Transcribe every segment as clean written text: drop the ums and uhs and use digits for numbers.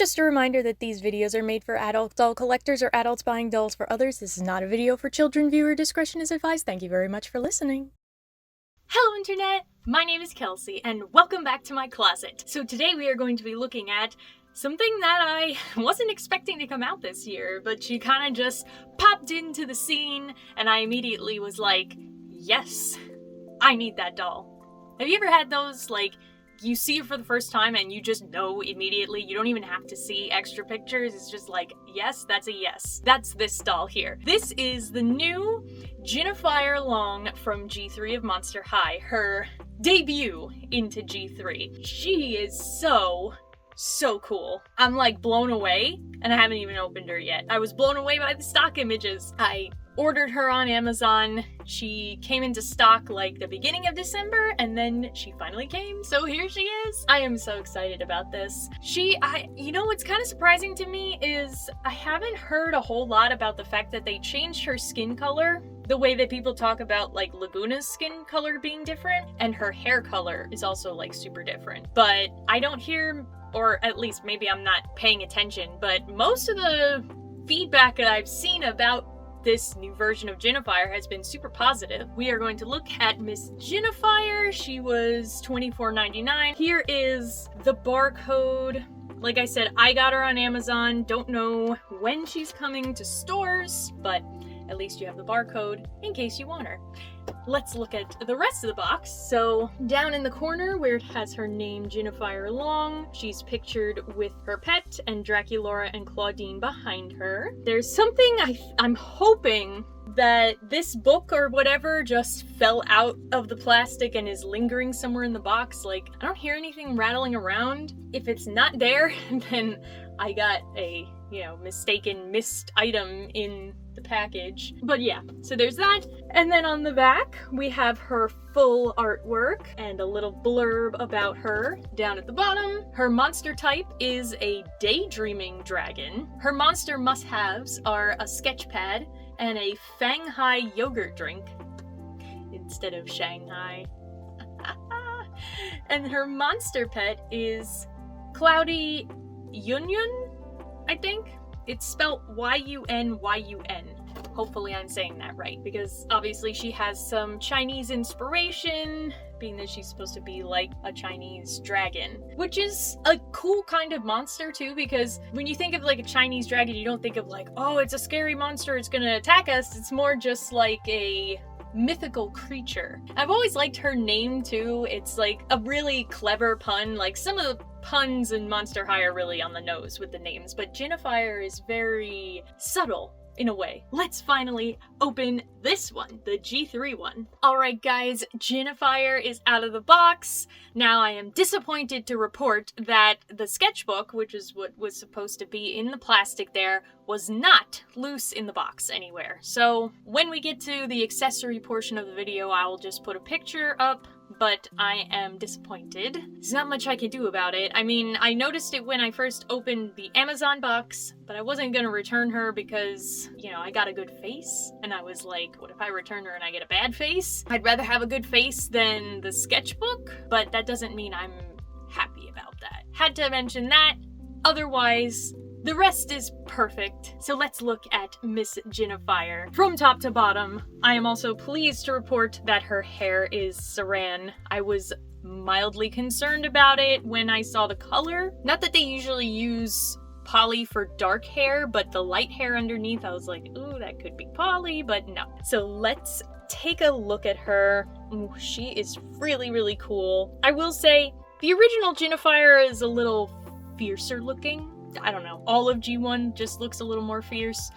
Just a reminder that these videos are made for adult doll collectors or adults buying dolls for others. This is not a video for children. Viewer discretion is advised. Thank you very much for listening. Hello Internet! My name is Kelsey, and welcome back to my closet. So today we are going to be looking at something that I wasn't expecting to come out this year, but she kind of just popped into the scene, and I immediately was like, yes, I need that doll. Have you ever had those, like, you see it for the first time and you just know immediately, you don't even have to see extra pictures, it's just like, yes, that's a yes. That's this doll here. This is the new Jinafire Long from G3 of Monster High, her debut into G3. She is so cool. I'm like blown away, and I haven't even opened her yet. I was blown away by the stock images. I ordered her on Amazon. She came into stock like the beginning of December, and then she finally came, so here she is. I am so excited about this. You know what's kind of surprising to me is I haven't heard a whole lot about the fact that they changed her skin color the way that people talk about like Laguna's skin color being different, and her hair color is also like super different. But I don't hear, or at least maybe I'm not paying attention, but most of the feedback that I've seen about this new version of Jinafire has been super positive. We are going to look at Miss Jinafire. She was $24.99. Here is the barcode. Like I said, I got her on Amazon. Don't know when she's coming to stores, but at least you have the barcode in case you want her. Let's look at the rest of the box. So down in the corner where it has her name Jinafire Long, she's pictured with her pet and Draculaura and Claudine behind her. There's something I'm hoping that this book or whatever just fell out of the plastic and is lingering somewhere in the box. Like, I don't hear anything rattling around. If it's not there, then I got a, missed item in the package. But yeah, so there's that. And then on the back, we have her full artwork and a little blurb about her. Down at the bottom, her monster type is a daydreaming dragon. Her monster must-haves are a sketch pad and a Fanghai yogurt drink instead of Shanghai. And her monster pet is Cloudy Yunyun, I think. It's spelled Y-U-N-Y-U-N. Hopefully I'm saying that right, because obviously she has some Chinese inspiration, being that she's supposed to be like a Chinese dragon, which is a cool kind of monster too, because when you think of like a Chinese dragon, you don't think of like, oh, it's a scary monster, it's gonna attack us. It's more just like a mythical creature. I've always liked her name too. It's like a really clever pun. Like some of the puns in Monster High are really on the nose with the names, but Jinafire is very subtle in a way. Let's finally open this one, the G3 one. Alright guys, Jinafire is out of the box. Now I am disappointed to report that the sketchbook, which is what was supposed to be in the plastic there, was not loose in the box anywhere. So when we get to the accessory portion of the video, I will just put a picture up, but I am disappointed. There's not much I can do about it. I mean, I noticed it when I first opened the Amazon box, but I wasn't gonna return her because, I got a good face, and I was like, what if I return her and I get a bad face? I'd rather have a good face than the sketchbook, but that doesn't mean I'm happy about that. Had to mention that. Otherwise, the rest is perfect. So let's look at Miss Jinafire. From top to bottom, I am also pleased to report that her hair is saran. I was mildly concerned about it when I saw the color. Not that they usually use poly for dark hair, but the light hair underneath, I was like, ooh, that could be poly, but no. So let's take a look at her. Ooh, she is really cool. I will say, the original Jinafire is a little fiercer looking. I don't know, all of G1 just looks a little more fierce,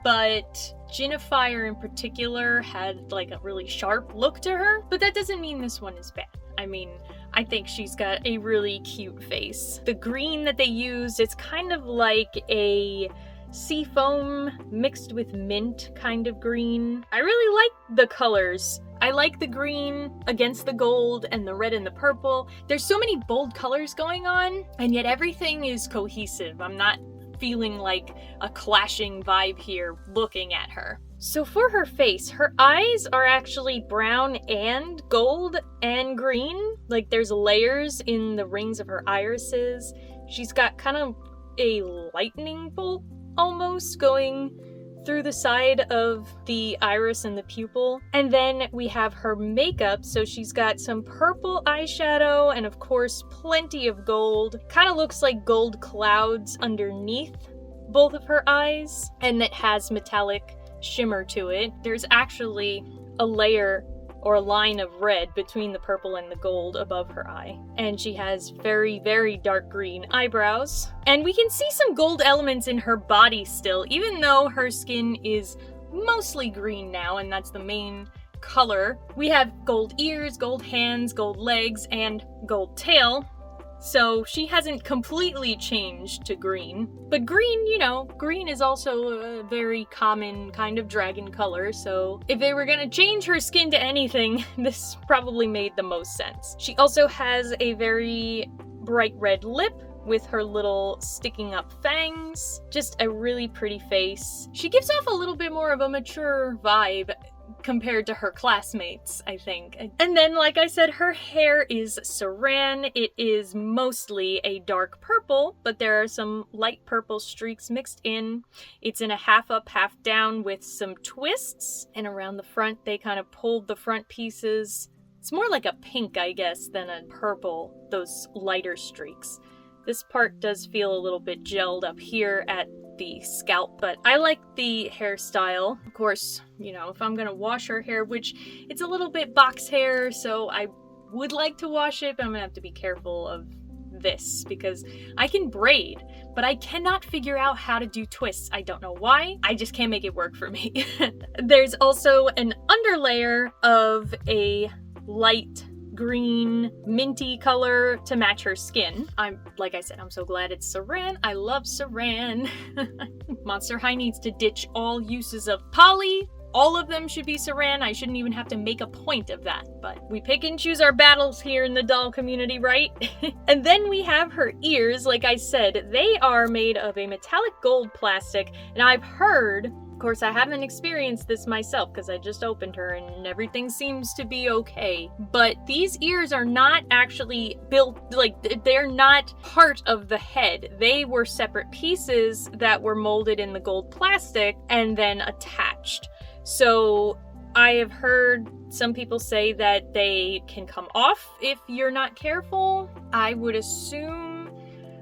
but Jinafire in particular had like a really sharp look to her, but that doesn't mean this one is bad. I mean, I think she's got a really cute face. The green that they used, it's kind of like a seafoam mixed with mint kind of green. I really like the colors. I like the green against the gold and the red and the purple. There's so many bold colors going on, and yet everything is cohesive. I'm not feeling like a clashing vibe here looking at her. So for her face, her eyes are actually brown and gold and green. Like there's layers in the rings of her irises. She's got kind of a lightning bolt almost going through the side of the iris and the pupil. And then we have her makeup, so she's got some purple eyeshadow and of course plenty of gold. Kind of looks like gold clouds underneath both of her eyes, and it has metallic shimmer to it. There's actually a layer or a line of red between the purple and the gold above her eye. And she has very, very dark green eyebrows. And we can see some gold elements in her body still, even though her skin is mostly green now, and that's the main color. We have gold ears, gold hands, gold legs, and gold tail. So she hasn't completely changed to green. But green, you know, green is also a very common kind of dragon color, so if they were gonna change her skin to anything, this probably made the most sense. She also has a very bright red lip with her little sticking up fangs. Just a really pretty face. She gives off a little bit more of a mature vibe compared to her classmates, I think. And then, like I said, her hair is saran. It is mostly a dark purple, but there are some light purple streaks mixed in. It's in a half up, half down with some twists. And around the front, they kind of pulled the front pieces. It's more like a pink, I guess, than a purple, those lighter streaks. This part does feel a little bit gelled up here at the scalp, but I like the hairstyle. Of course, you know, if I'm gonna wash her hair, which it's a little bit box hair, so I would like to wash it, but I'm gonna have to be careful of this because I can braid, but I cannot figure out how to do twists. I don't know why. I just can't make it work for me. There's also an underlayer of a light green minty color to match her skin. Like I said, I'm so glad it's saran. I love saran. Monster High needs to ditch all uses of poly. All of them should be saran. I shouldn't even have to make a point of that, but we pick and choose our battles here in the doll community, right? And then we have her ears. Like I said, they are made of a metallic gold plastic, and I've heard, of course, I haven't experienced this myself because I just opened her and everything seems to be okay. But these ears are not actually built, like, they're not part of the head. They were separate pieces that were molded in the gold plastic and then attached. So I have heard some people say that they can come off if you're not careful. I would assume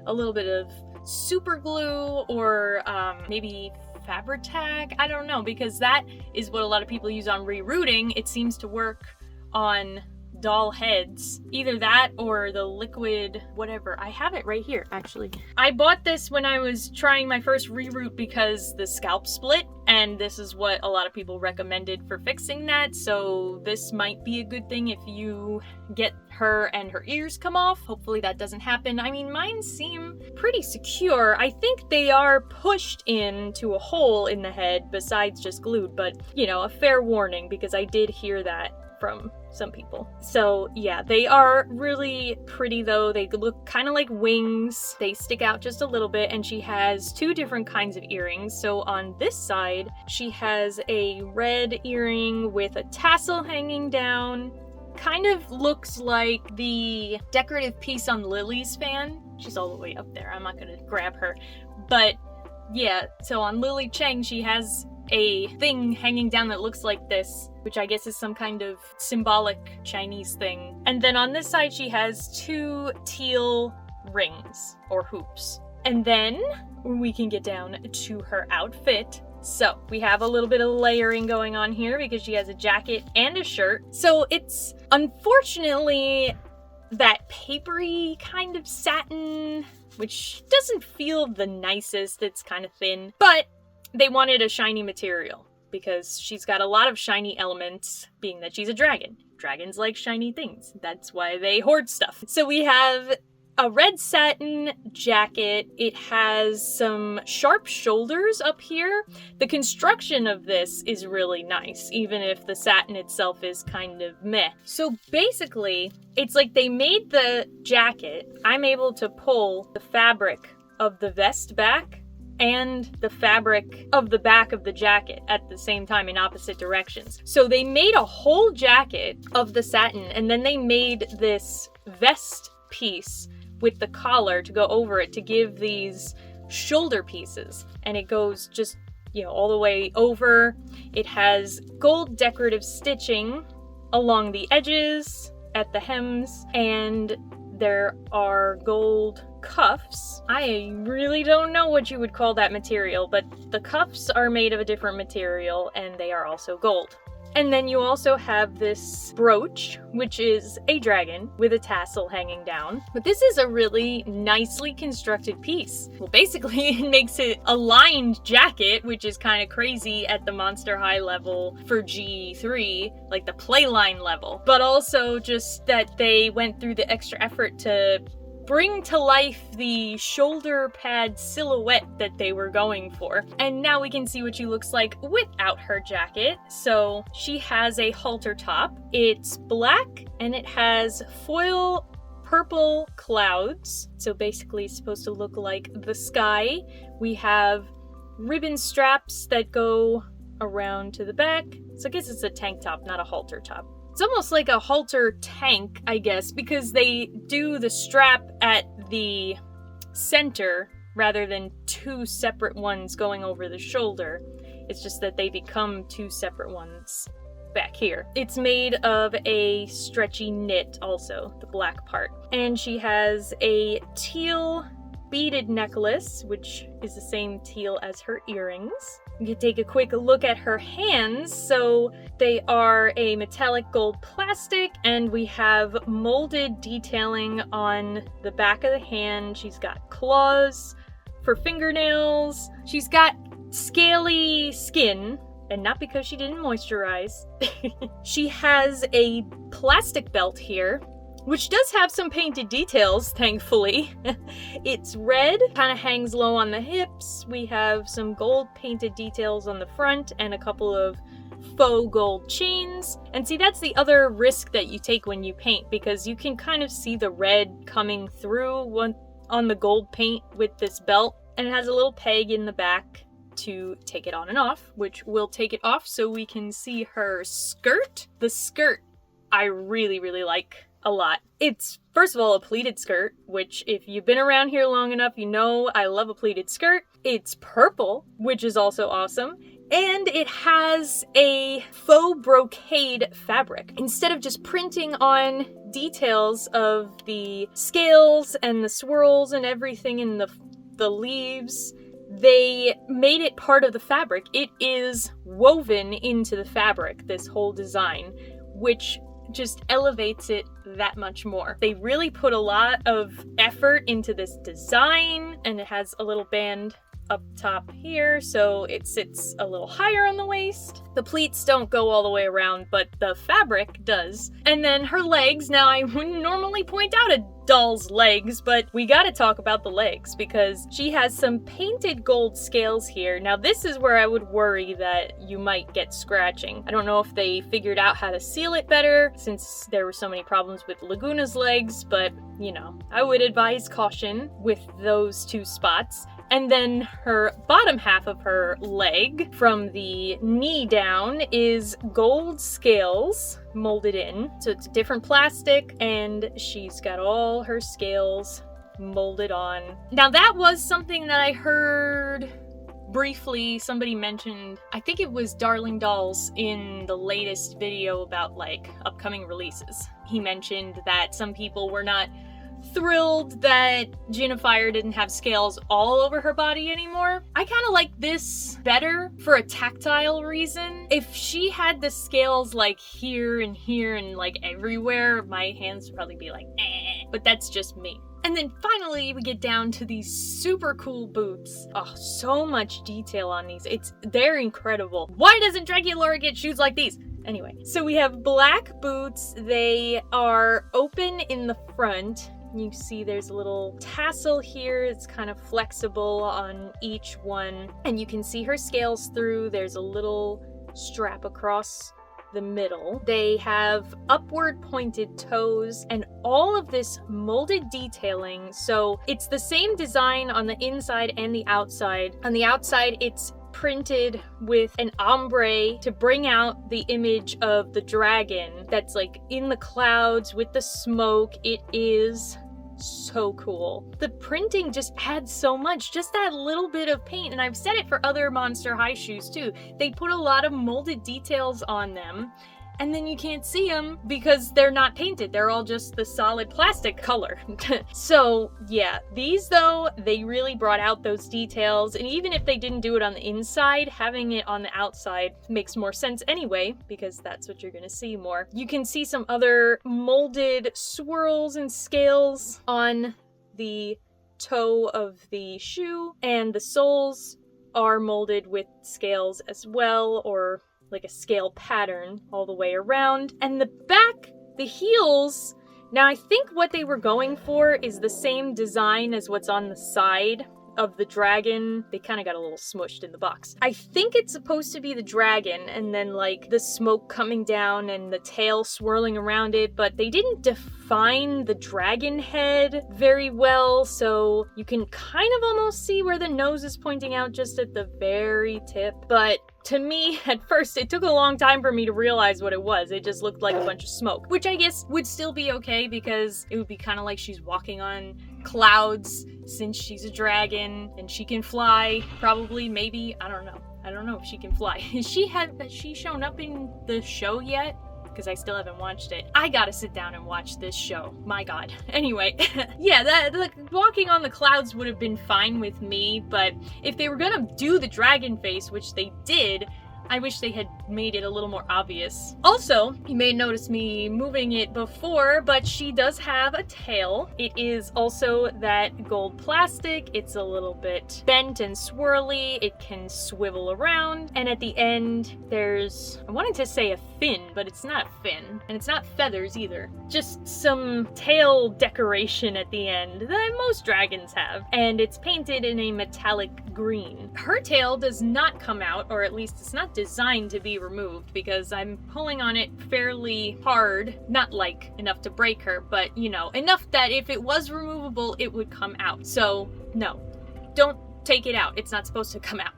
a little bit of super glue or maybe Fabri-Tac, I don't know, because that is what a lot of people use on rerouting. It seems to work on doll heads. Either that or the liquid whatever. I have it right here, actually. I bought this when I was trying my first reroute because the scalp split, and this is what a lot of people recommended for fixing that, so this might be a good thing if you get her and her ears come off. Hopefully that doesn't happen. I mean, mine seem pretty secure. I think they are pushed into a hole in the head besides just glued, but, you know, a fair warning because I did hear that from some people. So yeah, they are really pretty though. They look kind of like wings. They stick out just a little bit, and she has two different kinds of earrings. So on this side, she has a red earring with a tassel hanging down. Kind of looks like the decorative piece on Lily's fan. She's all the way up there. I'm not gonna grab her. But yeah, so on Lily Cheng, she has a thing hanging down that looks like this, which I guess is some kind of symbolic Chinese thing. And then on this side, she has two teal rings or hoops. And then we can get down to her outfit. So we have a little bit of layering going on here because she has a jacket and a shirt. So it's unfortunately that papery kind of satin, which doesn't feel the nicest. It's kind of thin, but they wanted a shiny material because she's got a lot of shiny elements, being that she's a dragon. Dragons like shiny things. That's why they hoard stuff. So we have a red satin jacket. It has some sharp shoulders up here. The construction of this is really nice, even if the satin itself is kind of meh. So basically, it's like they made the jacket. I'm able to pull the fabric of the vest back and the fabric of the back of the jacket at the same time in opposite directions. So they made a whole jacket of the satin, and then they made this vest piece with the collar to go over it to give these shoulder pieces, and it goes just, all the way over. It has gold decorative stitching along the edges, at the hems, and there are gold cuffs. I really don't know what you would call that material, but the cuffs are made of a different material and they are also gold. And then you also have this brooch, which is a dragon with a tassel hanging down. But this is a really nicely constructed piece. Well, basically it makes it a lined jacket, which is kind of crazy at the Monster High level for G3, like the playline level. But also just that they went through the extra effort to bring to life the shoulder pad silhouette that they were going for. And now we can see what she looks like without her jacket. So she has a halter top. It's black and it has foil purple clouds. So basically it's supposed to look like the sky. We have ribbon straps that go around to the back. So I guess it's a tank top, not a halter top. It's almost like a halter tank, I guess, because they do the strap at the center rather than two separate ones going over the shoulder. It's just that they become two separate ones back here. It's made of a stretchy knit also, the black part. And she has a teal beaded necklace, which is the same teal as her earrings. You can take a quick look at her hands. So they are a metallic gold plastic, and we have molded detailing on the back of the hand. She's got claws for fingernails. She's got scaly skin, and not because she didn't moisturize. She has a plastic belt here, which does have some painted details, thankfully. It's red, kind of hangs low on the hips. We have some gold painted details on the front and a couple of faux gold chains. And see, that's the other risk that you take when you paint, because you can kind of see the red coming through on the gold paint with this belt. And it has a little peg in the back to take it on and off, which we'll take it off so we can see her skirt. The skirt I really, really like a lot. It's, first of all, a pleated skirt, which if you've been around here long enough, you know I love a pleated skirt. It's purple, which is also awesome. And it has a faux brocade fabric. Instead of just printing on details of the scales and the swirls and everything in the leaves, they made it part of the fabric. It is woven into the fabric, this whole design, which just elevates it that much more. They really put a lot of effort into this design, and it has a little band up top here, so it sits a little higher on the waist. The pleats don't go all the way around, but the fabric does. And then her legs, now I wouldn't normally point out a doll's legs, but we gotta talk about the legs because she has some painted gold scales here. Now this is where I would worry that you might get scratching. I don't know if they figured out how to seal it better since there were so many problems with Laguna's legs, but I would advise caution with those two spots. And then her bottom half of her leg, from the knee down, is gold scales molded in. So it's a different plastic, and she's got all her scales molded on. Now that was something that I heard briefly somebody mentioned. I think it was Darling Dolls in the latest video about upcoming releases. He mentioned that some people were not thrilled that Jinafire didn't have scales all over her body anymore. I kind of like this better for a tactile reason. If she had the scales here and everywhere, my hands would probably be like, eh. But that's just me. And then finally we get down to these super cool boots. Oh, so much detail on these. They're incredible. Why doesn't Draculaura get shoes like these? Anyway, so we have black boots. They are open in the front. You see there's a little tassel here. It's kind of flexible on each one. And you can see her scales through. There's a little strap across the middle. They have upward pointed toes and all of this molded detailing. So it's the same design on the inside and the outside. On the outside, it's printed with an ombre to bring out the image of the dragon that's in the clouds with the smoke. It is so cool. The printing just adds so much, just that little bit of paint, and I've said it for other Monster High shoes too. They put a lot of molded details on them, and then you can't see them because they're not painted. They're all just the solid plastic color. So yeah, these though, they really brought out those details, and even if they didn't do it on the inside, having it on the outside makes more sense anyway, because that's what you're gonna see more. You can see some other molded swirls and scales on the toe of the shoe, and the soles are molded with scales as well, or like a scale pattern all the way around. And the back, the heels, now I think what they were going for is the same design as what's on the side of the dragon. They kind of got a little smushed in the box. I think it's supposed to be the dragon, and then like the smoke coming down and the tail swirling around it, but they didn't define the dragon head very well, so you can kind of almost see where the nose is pointing out just at the very tip. But to me, at first, it took a long time for me to realize what it was. It just looked like a bunch of smoke, which I guess would still be okay because it would be kind of like she's walking on clouds since she's a dragon and she can fly, probably, maybe, I don't know. I don't know if she can fly. Has she shown up in the show yet? Because I still haven't watched it. I gotta sit down and watch this show. My god. Anyway, yeah, walking on the clouds would have been fine with me, but if they were gonna do the dragon face, which they did, I wish they had made it a little more obvious. Also, you may notice me moving it before, but she does have a tail. It is also that gold plastic. It's a little bit bent and swirly. It can swivel around. And at the end, there's, I wanted to say a fin, but it's not a fin. And it's not feathers either. Just some tail decoration at the end that most dragons have. And it's painted in a metallic green. Her tail does not come out, or at least it's not designed to be removed, because I'm pulling on it fairly hard, not like enough to break her, but you know, enough that if it was removable, it would come out. So no, don't take it out. It's not supposed to come out.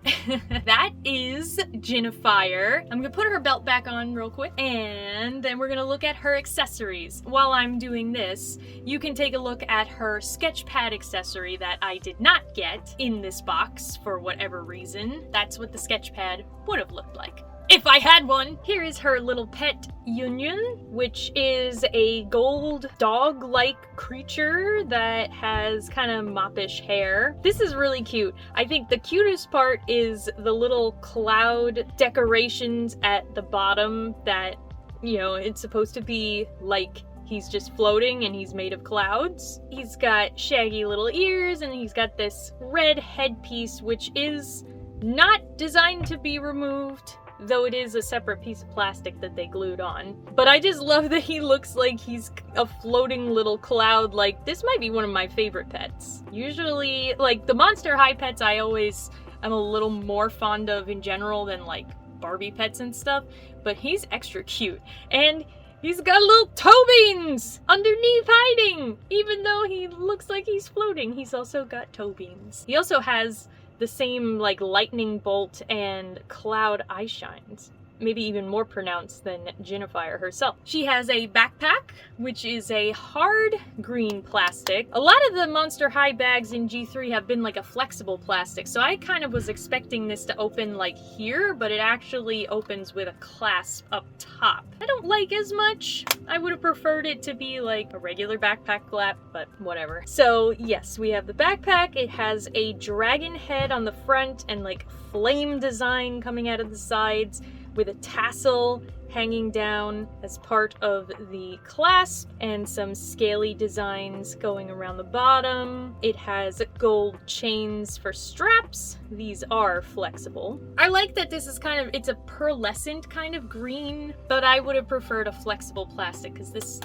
That is Jinafire. I'm gonna put her belt back on real quick, and then we're gonna look at her accessories. While I'm doing this, you can take a look at her sketch pad accessory that I did not get in this box for whatever reason. That's what the sketch pad would have looked like if I had one. Here is her little pet Union, which is a gold dog-like creature that has kind of moppish hair. This is really cute. I think the cutest part is the little cloud decorations at the bottom that, you know, it's supposed to be like he's just floating and he's made of clouds. He's got shaggy little ears, and he's got this red headpiece, which is not designed to be removed, though it is a separate piece of plastic that they glued on. But I just love that he looks like he's a floating little cloud. Like, this might be one of my favorite pets. Usually, like, the Monster High pets I'm a little more fond of in general than, like, Barbie pets and stuff, but he's extra cute. And he's got little toe beans underneath hiding! Even though he looks like he's floating, he's also got toe beans. He also has the same like lightning bolt and cloud eye shines. Maybe even more pronounced than Jinafire herself. She has a backpack, which is a hard green plastic. A lot of the Monster High bags in G3 have been like a flexible plastic, so I kind of was expecting this to open like here, but it actually opens with a clasp up top. I don't like as much. I would have preferred it to be like a regular backpack flap, but whatever. So yes, we have the backpack. It has a dragon head on the front and like flame design coming out of the sides, with a tassel hanging down as part of the clasp, and some scaly designs going around the bottom. It has gold chains for straps. These are flexible. I like that this is it's a pearlescent kind of green, but I would have preferred a flexible plastic because this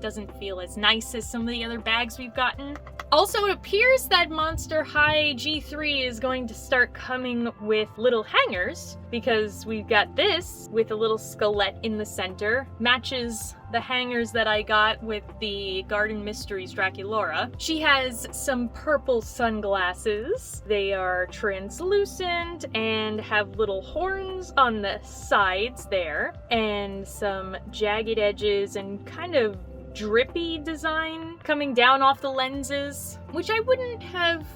doesn't feel as nice as some of the other bags we've gotten. Also, it appears that Monster High G3 is going to start coming with little hangers, because we've got this with a little skelett in the center. Matches the hangers that I got with the Garden Mysteries Draculaura. She has some purple sunglasses. They are translucent and have little horns on the sides there, and some jagged edges and kind of drippy design coming down off the lenses, which I wouldn't have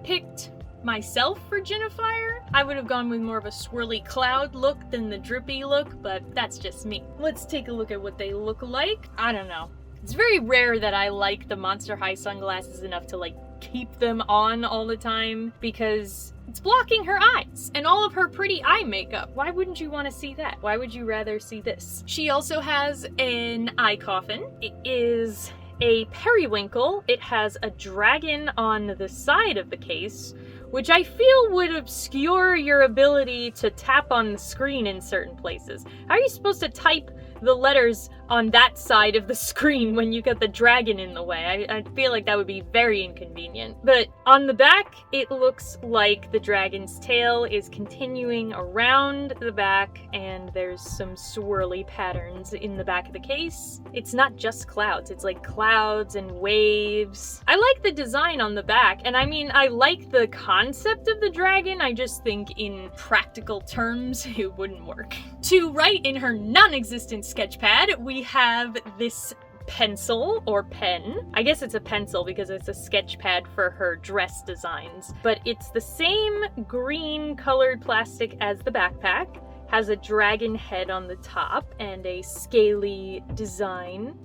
picked myself for Jinafire. I would have gone with more of a swirly cloud look than the drippy look, but that's just me. Let's take a look at what they look like. I don't know. It's very rare that I like the Monster High sunglasses enough to like keep them on all the time because it's blocking her eyes and all of her pretty eye makeup. Why wouldn't you want to see that? Why would you rather see this? She also has an eye coffin. It is a periwinkle. It has a dragon on the side of the case, which I feel would obscure your ability to tap on the screen in certain places. How are you supposed to type the letters on that side of the screen when you got the dragon in the way? I feel like that would be very inconvenient. But on the back, it looks like the dragon's tail is continuing around the back, and there's some swirly patterns in the back of the case. It's not just clouds, it's like clouds and waves. I like the design on the back, and I mean, I like the concept of the dragon. I just think in practical terms, it wouldn't work. To write in her non-existent sketchpad, we have this pencil or pen. I guess it's a pencil because it's a sketch pad for her dress designs, but it's the same green colored plastic as the backpack, has a dragon head on the top and a scaly design,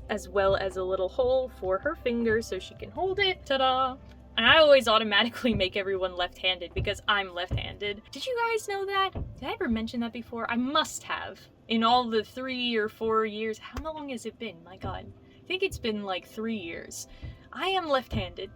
as well as a little hole for her finger so she can hold it. Ta-da! And I always automatically make everyone left-handed because I'm left-handed. Did you guys know that? Did I ever mention that before? I must have. In all the 3 or 4 years, how long has it been? My god. I think it's been like 3 years. I am left-handed,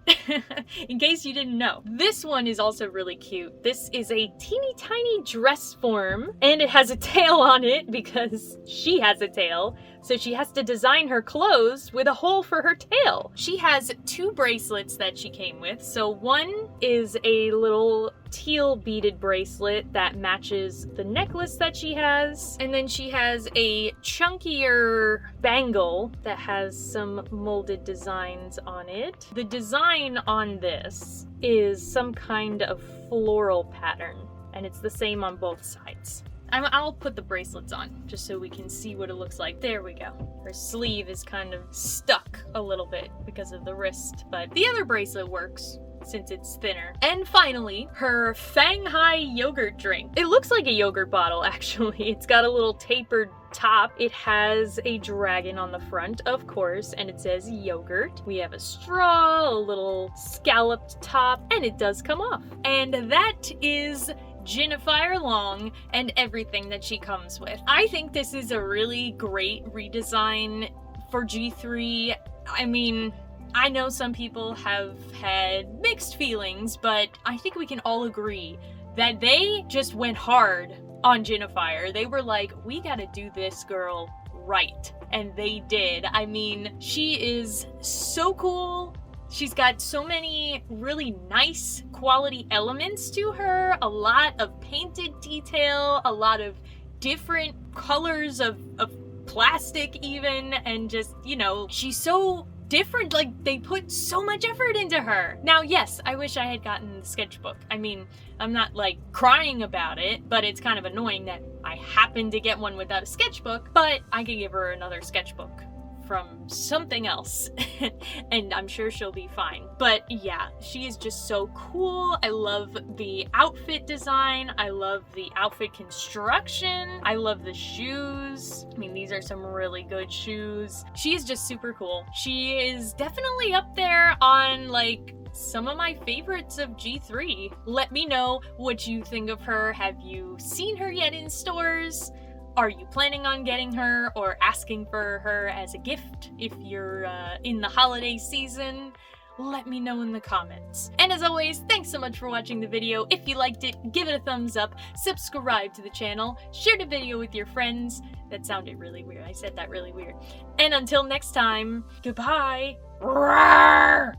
in case you didn't know. This one is also really cute. This is a teeny tiny dress form, and it has a tail on it because she has a tail, so she has to design her clothes with a hole for her tail. She has 2 bracelets that she came with. So one is a little teal beaded bracelet that matches the necklace that she has, and then she has a chunkier bangle that has some molded designs on it. The design on this is some kind of floral pattern, and it's the same on both sides. I'll put the bracelets on just so we can see what it looks like. There we go. Her sleeve is kind of stuck a little bit because of the wrist, but the other bracelet works since it's thinner. And finally, her Shanghai yogurt drink. It looks like a yogurt bottle, actually. It's got a little tapered top. It has a dragon on the front, of course, and it says yogurt. We have a straw, a little scalloped top, and it does come off. And that is Jinafire Long and everything that she comes with. I think this is a really great redesign for G3. I mean, I know some people have had mixed feelings, but I think we can all agree that they just went hard on Jinafire. They were like, we gotta do this girl right. And they did. I mean, she is so cool. She's got so many really nice quality elements to her, a lot of painted detail, a lot of different colors of plastic even, and just, you know, she's so different. Like, they put so much effort into her. Now, yes, I wish I had gotten the sketchbook. I mean, I'm not like crying about it, but it's kind of annoying that I happened to get one without a sketchbook, but I could give her another sketchbook from something else and I'm sure she'll be fine. But yeah, she is just so cool. I love the outfit design. I love the outfit construction. I love the shoes. I mean, these are some really good shoes. She is just super cool. She is definitely up there on like some of my favorites of G3. Let me know what you think of her. Have you seen her yet in stores? Are you planning on getting her or asking for her as a gift if you're in the holiday season? Let me know in the comments. And as always, thanks so much for watching the video. If you liked it, give it a thumbs up, subscribe to the channel, share the video with your friends. That sounded really weird. I said that really weird. And until next time, goodbye. Roar!